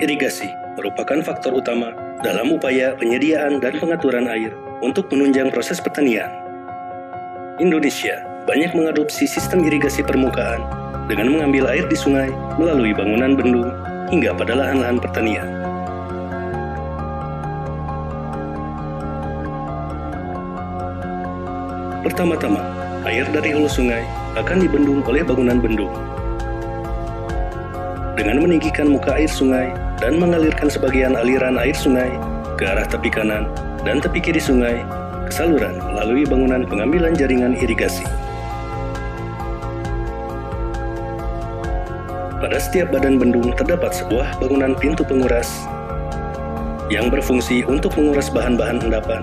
Irigasi merupakan faktor utama dalam upaya penyediaan dan pengaturan air untuk menunjang proses pertanian. Indonesia banyak mengadopsi sistem irigasi permukaan dengan mengambil air di sungai melalui bangunan bendung hingga pada lahan-lahan pertanian. Pertama-tama, air dari hulu sungai akan dibendung oleh bangunan bendung. Dengan meninggikan muka air sungai dan mengalirkan sebagian aliran air sungai ke arah tepi kanan dan tepi kiri sungai ke saluran melalui bangunan pengambilan jaringan irigasi. Pada setiap badan bendung terdapat sebuah bangunan pintu penguras yang berfungsi untuk menguras bahan-bahan endapan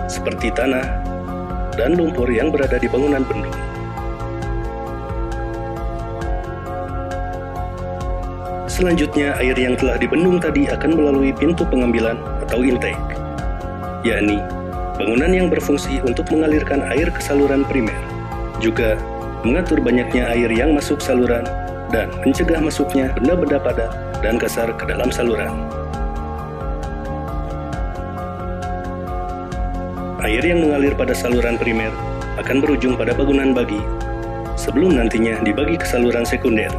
seperti tanah dan lumpur yang berada di bangunan bendung. Selanjutnya, air yang telah dibendung tadi akan melalui pintu pengambilan atau intake, yakni bangunan yang berfungsi untuk mengalirkan air ke saluran primer, juga mengatur banyaknya air yang masuk saluran dan mencegah masuknya benda-benda padat dan kasar ke dalam saluran. Air yang mengalir pada saluran primer akan berujung pada bangunan bagi, sebelum nantinya dibagi ke saluran sekunder,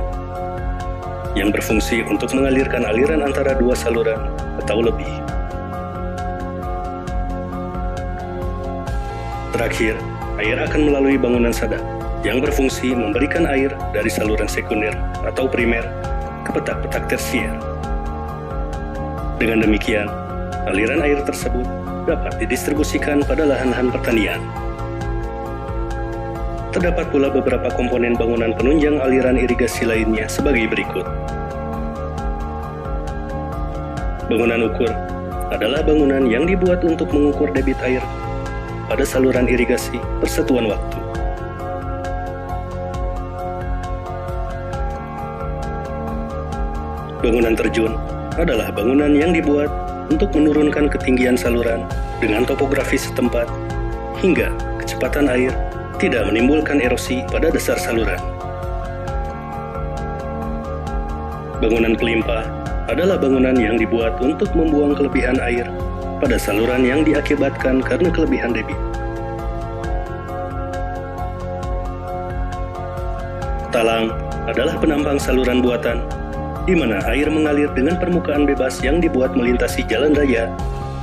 yang berfungsi untuk mengalirkan aliran antara dua saluran atau lebih. Terakhir, air akan melalui bangunan sadap yang berfungsi memberikan air dari saluran sekunder atau primer ke petak-petak tersier. Dengan demikian, aliran air tersebut dapat didistribusikan pada lahan-lahan pertanian. Terdapat pula beberapa komponen bangunan penunjang aliran irigasi lainnya sebagai berikut. Bangunan ukur adalah bangunan yang dibuat untuk mengukur debit air pada saluran irigasi persatuan waktu. Bangunan terjun adalah bangunan yang dibuat untuk menurunkan ketinggian saluran dengan topografi setempat hingga kecepatan air tidak menimbulkan erosi pada dasar saluran. Bangunan pelimpah adalah bangunan yang dibuat untuk membuang kelebihan air pada saluran yang diakibatkan karena kelebihan debit. Talang adalah penampang saluran buatan, di mana air mengalir dengan permukaan bebas yang dibuat melintasi jalan raya,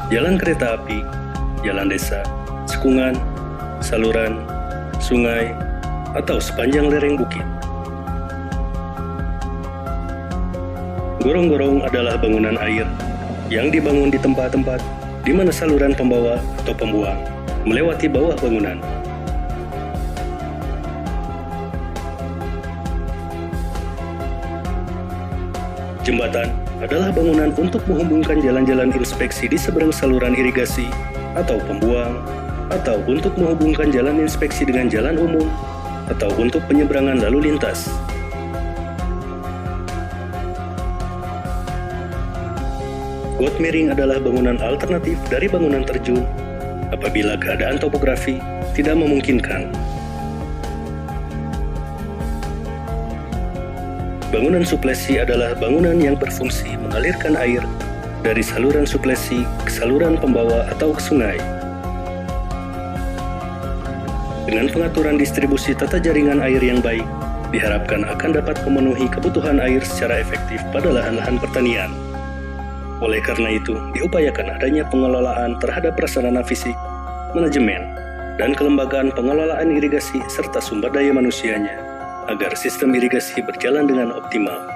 jalan kereta api, jalan desa, cekungan, saluran, sungai, atau sepanjang lereng bukit. Gorong-gorong adalah bangunan air yang dibangun di tempat-tempat di mana saluran pembawa atau pembuang melewati bawah bangunan. Jembatan adalah bangunan untuk menghubungkan jalan-jalan inspeksi di seberang saluran irigasi atau pembuang, atau untuk menghubungkan jalan inspeksi dengan jalan umum, atau untuk penyeberangan lalu lintas. Got miring adalah bangunan alternatif dari bangunan terjun apabila keadaan topografi tidak memungkinkan. Bangunan suplesi adalah bangunan yang berfungsi mengalirkan air dari saluran suplesi ke saluran pembawa atau ke sungai. Dengan pengaturan distribusi tata jaringan air yang baik, diharapkan akan dapat memenuhi kebutuhan air secara efektif pada lahan-lahan pertanian. Oleh karena itu, diupayakan adanya pengelolaan terhadap prasarana fisik, manajemen, dan kelembagaan pengelolaan irigasi serta sumber daya manusianya, agar sistem irigasi berjalan dengan optimal.